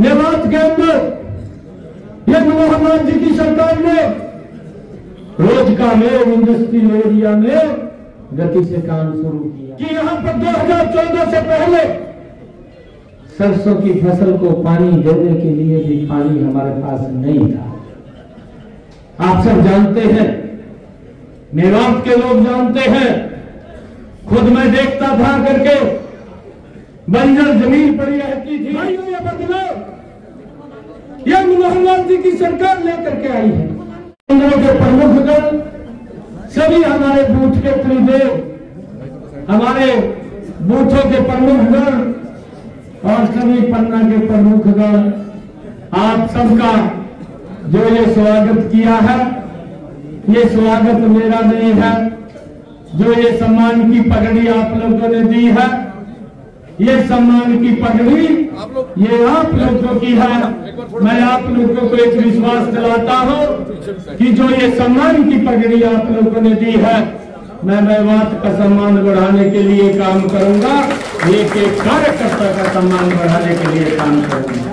मेवात के अंदर ये मनोहर लाल जी की सरकार ने रोजगार में इंडस्ट्रियल एरिया में गति से काम शुरू किया कि यहां पर 2014 से पहले सरसों की फसल को पानी देने के लिए भी पानी हमारे पास नहीं था। आप सब जानते हैं, मेवात के लोग जानते हैं, खुद मैं देखता था करके बंजर जमीन पड़ी रहती थी। भाइयों ये बदलाव यह मनोहर लाल जी की सरकार लेकर के आई है। केंद्रों के प्रमुखगण सभी हमारे बूथ के त्रिदेव, हमारे बूथों के प्रमुखगण और सभी पन्ना के प्रमुखगण, आप सबका जो ये स्वागत किया है, ये स्वागत मेरा नहीं है। जो ये सम्मान की पगड़ी आप लोगों ने दी है, ये सम्मान की पगड़ी ये आप लोगों की है। मैं आप लोगों को एक विश्वास दिलाता हूं कि जो ये सम्मान की पगड़ी आप लोगों ने दी है, मैं मेवात का सम्मान बढ़ाने के लिए काम करूंगा, एक एक कार्यकर्ता का सम्मान बढ़ाने के लिए काम करूंगा।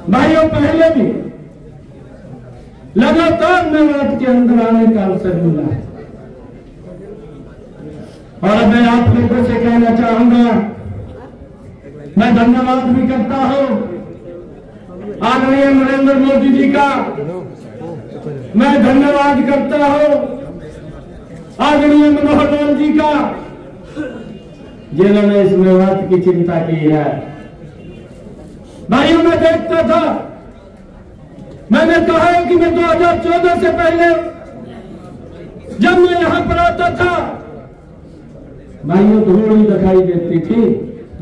भाइयों, पहले भी लगातार मेवात के अंदर आने का अवसर मिला है और मैं आप लोगों से कहना चाहूंगा, मैं धन्यवाद भी करता हूं आदरणीय नरेंद्र मोदी जी का। मैं धन्यवाद करता हूं आदरणीय मनोहर लाल जी का, जिन्होंने इस मेवात की चिंता की है। भाइयों, मैं देखता था, मैंने कहा है कि मैं 2014 से पहले जब मैं यहां पर आता था, भाइयों धूल ही दिखाई देती थी,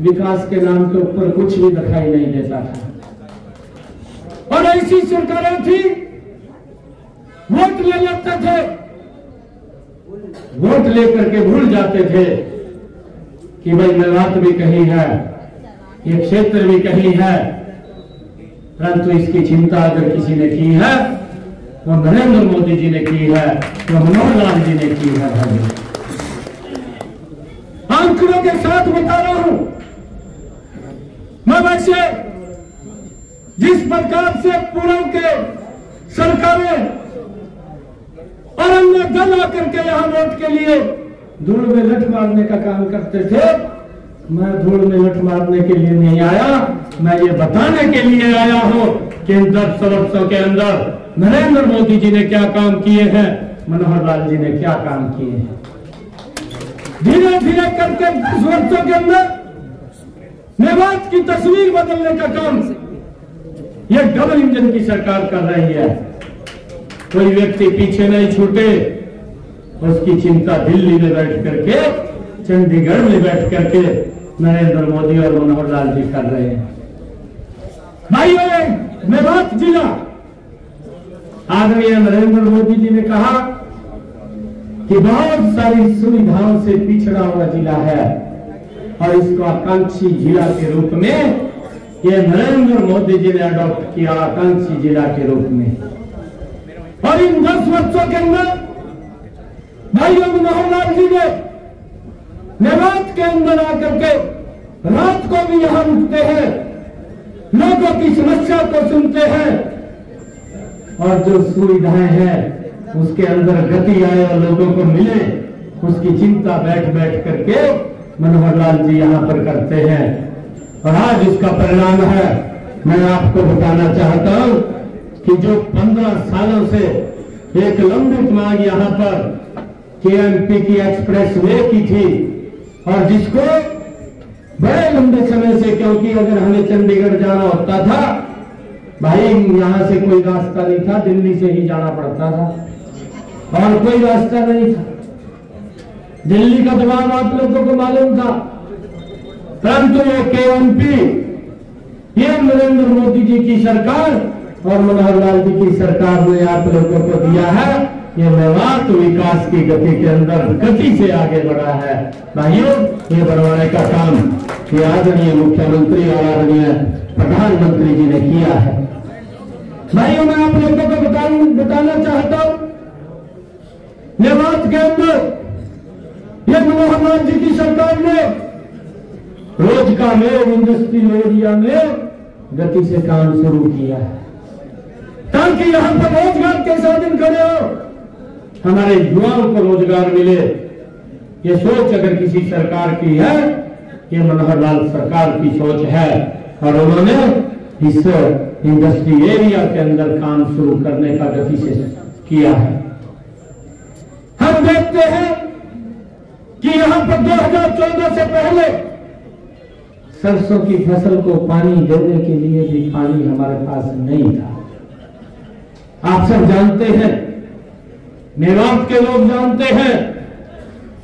विकास के नाम के ऊपर कुछ भी दिखाई नहीं देता था। और ऐसी सरकारें थी, वोट ले लेते थे, वोट लेकर के भूल जाते थे कि भाई मेवात भी कहीं है, ये क्षेत्र भी कहीं है। परंतु इसकी चिंता अगर किसी ने की है, वो नरेंद्र मोदी जी ने की है, वो मनोहर लाल जी ने की है। भाई, आंकड़ों के साथ बता रहा हूं मैं। वैसे जिस प्रकार से पूर्व के सरकारें और अन्य दल आकर के यहां वोट के लिए धूल में लठ मारने का काम करते थे, मैं धूल में लठ मारने के लिए नहीं आया, मैं ये बताने के लिए आया हूं कि इन 10 वर्षों के अंदर नरेंद्र मोदी जी ने क्या काम किए हैं, मनोहर लाल जी ने क्या काम किए हैं। धीरे धीरे करके 10 वर्षों के अंदर मेवात की तस्वीर बदलने का काम ये डबल इंजन की सरकार कर रही है। कोई व्यक्ति पीछे नहीं छूटे, उसकी चिंता दिल्ली में बैठ करके, चंडीगढ़ में बैठ करके नरेंद्र मोदी और मनोहर लाल जी कर रहे हैं। भाइयों, मेवात जिला आदरणीय नरेंद्र मोदी जी ने कहा कि बहुत सारी सुविधाओं से पिछड़ा हुआ जिला है और इसको आकांक्षी जिला के रूप में ये नरेंद्र मोदी जी ने अडॉप्ट किया, आकांक्षी जिला के रूप में। और इन 10 वर्षों के अंदर भाइयों मनोहर लाल जी ने मेवात के अंदर आकर के रात को भी यहां रुकते हैं, लोगों की समस्या को सुनते हैं और जो सुविधाएं हैं उसके अंदर गति आए और लोगों को मिले, उसकी चिंता बैठ बैठ करके मनोहर लाल जी यहां पर करते हैं। और आज उसका परिणाम है, मैं आपको बताना चाहता हूं कि जो 15 सालों से एक लंबित मांग यहां पर केएमपी की एक्सप्रेस वे की थी और जिसको बड़े लंबे समय से, क्योंकि अगर हमें चंडीगढ़ जाना होता था भाई, यहां से कोई रास्ता नहीं था, दिल्ली से ही जाना पड़ता था और कोई रास्ता नहीं था। दिल्ली का दबाव आप लोगों को मालूम था, परंतु ये केएमपी, ये नरेंद्र मोदी जी की सरकार और मनोहर लाल जी की सरकार ने आप लोगों को दिया है। ये मेवात विकास की गति के अंदर गति से आगे बढ़ा है। भाइयों, ये बढ़वाने का काम ये आदरणीय मुख्यमंत्री और आदरणीय प्रधानमंत्री जी ने किया है। भाइयों, मैं आप लोगों को बताना चाहता हूं, मेवात के अंदर ये मनोहर लाल जी की सरकार ने रोजगार में, इंडस्ट्रियल एरिया में गति से काम शुरू किया है, ताकि यहां पर रोजगार के साधन खड़े हो, हमारे युवाओं को रोजगार मिले। ये सोच अगर किसी सरकार की है, ये मनोहर लाल सरकार की सोच है, और उन्होंने इस इंडस्ट्री एरिया के अंदर काम शुरू करने का गति से किया है। हम देखते हैं कि यहां पर 2014 से पहले सरसों की फसल को पानी देने के लिए भी पानी हमारे पास नहीं था। आप सब जानते हैं, मेवात के लोग जानते हैं,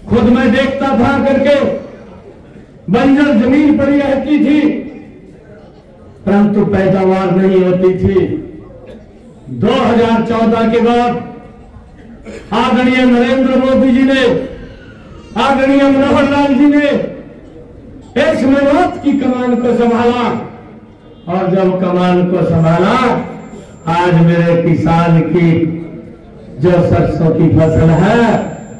खुद मैं देखता था करके, बंजर जमीन पड़ी रहती थी, परंतु पैदावार नहीं होती थी। 2014 के बाद आदरणीय नरेंद्र मोदी जी ने, आदरणीय मनोहर लाल जी ने इस मेवात की कमान को संभाला, और जब कमान को संभाला, आज मेरे किसान की जो सरसों की फसल है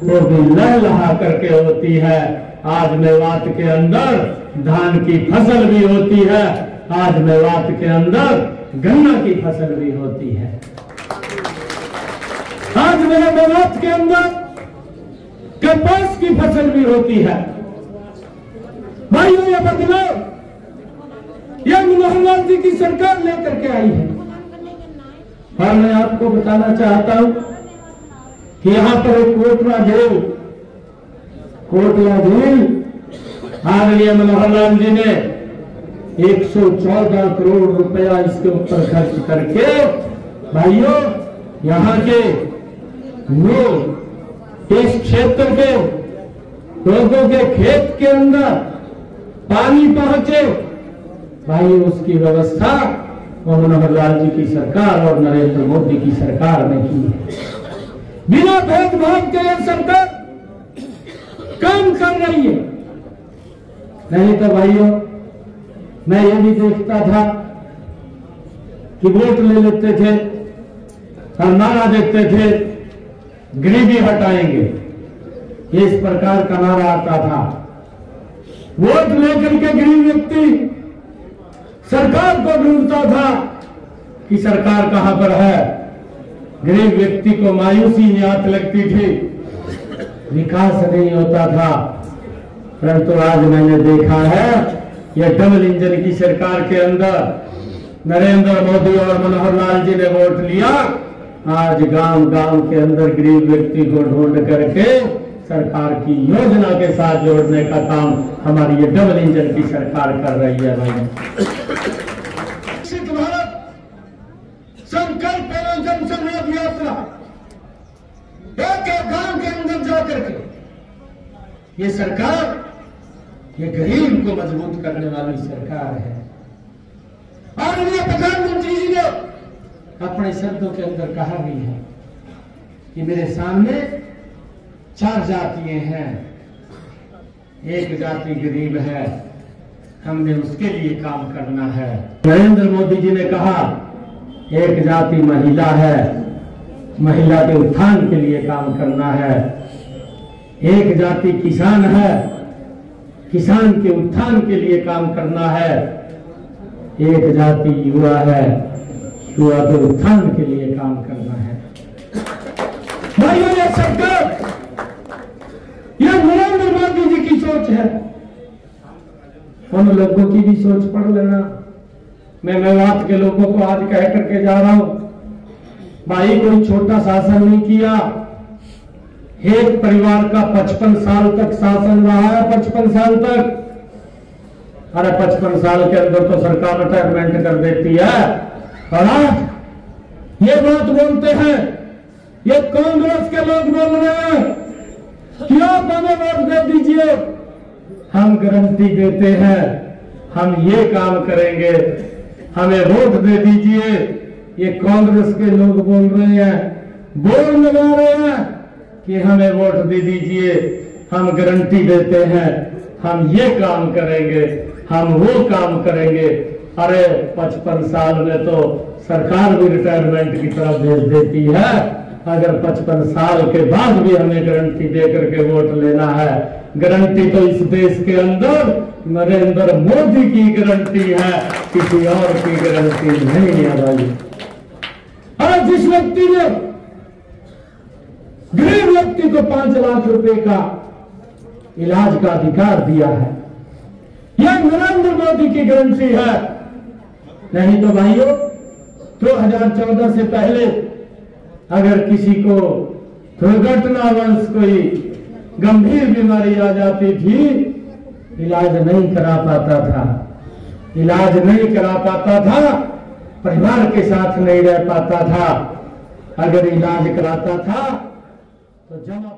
वो भी लहलहा करके होती है। आज मेवात के अंदर धान की फसल भी होती है, आज मेवात के अंदर गन्ना की फसल भी होती है, आज मेरे मेवात के अंदर कपास की फसल भी होती है। भाइयों, ये बदलाव यह मनोहर लाल जी की सरकार लेकर के आई है, और मैं आपको बताना चाहता हूं कि यहां पर एक कोटला झील आदरणीय मनोहर लाल जी ने 114 करोड़ रुपया इसके ऊपर खर्च करके, भाइयों, यहाँ के लोग, इस क्षेत्र के लोगों के खेत के अंदर पानी पहुंचे, भाई उसकी व्यवस्था वो मनोहर लाल जी की सरकार और नरेंद्र मोदी की सरकार ने की है। बिना भेदभाव के यह सरकार काम कर रही है। नहीं तो भाइयों, मैं ये भी देखता था कि वोट ले लेते थे और नारा देते थे, गरीबी हटाएंगे, इस प्रकार का नारा आता था। वोट लेकर के गरीब व्यक्ति सरकार को ढूंढता था कि सरकार कहां पर है। गरीब व्यक्ति को मायूसी में आंख लगती थी, विकास नहीं होता था। परंतु आज मैंने देखा है, यह डबल इंजन की सरकार के अंदर नरेंद्र मोदी और मनोहर लाल जी ने वोट लिया। आज गांव गांव के अंदर गरीब व्यक्ति को ढूंढ करके सरकार की योजना के साथ जोड़ने का काम हमारी ये डबल इंजन की सरकार कर रही है। भाई, विकसित भारत संकल्प एवं जन संवाद यात्रा एक एक गांव के अंदर जाकर के ये सरकार, ये गरीब को मजबूत करने वाली सरकार है। आदरणीय प्रधानमंत्री जी ने अपने शब्दों के अंदर कहा भी है कि मेरे सामने 4 जातियां हैं, एक जाति गरीब है, हमने उसके लिए काम करना है। नरेंद्र मोदी जी ने कहा एक जाति महिला है, महिला के उत्थान के लिए काम करना है। एक जाति किसान है, किसान के उत्थान के लिए काम करना है। एक जाति युवा है, युवा के उत्थान के लिए काम करना है। भाइयों, ये सरकार, यह नरेंद्र मोदी जी की सोच है। उन लोगों की भी सोच पढ़ लेना। मैं मेवात के लोगों को आज कह करके जा रहा हूं, भाई कोई छोटा शासन नहीं किया। एक परिवार का 55 साल तक शासन रहा है, 55 साल तक। अरे 55 साल के अंदर तो सरकार रिटायरमेंट कर देती है। और आज ये बात बोलते हैं, ये कांग्रेस के लोग बोल रहे हैं कि आप हमें वोट दे दीजिए, हम गारंटी देते हैं, हम ये काम करेंगे, हमें वोट दे दीजिए। ये कांग्रेस के लोग बोल रहे हैं, बोल लगा रहे हैं कि हमें वोट दे दीजिए, हम गारंटी देते हैं, हम ये काम करेंगे, हम वो काम करेंगे। अरे 55 साल में तो सरकार भी रिटायरमेंट की तरफ भेज देती है। अगर 55 साल के बाद भी हमें गारंटी दे करके वोट लेना है, गारंटी तो इस देश के अंदर नरेंद्र मोदी की गारंटी है, किसी और की गारंटी नहीं है भाई। और जिस व्यक्ति ने गरीब व्यक्ति को 5 लाख रुपए का इलाज का अधिकार दिया है, यह नरेंद्र मोदी की गारंटी है। नहीं तो भाइयों 2014 से पहले अगर किसी को दुर्घटनावश कोई गंभीर बीमारी आ जाती थी, इलाज नहीं करा पाता था, इलाज नहीं करा पाता था, परिवार के साथ नहीं रह पाता था। अगर इलाज कराता था तो जमा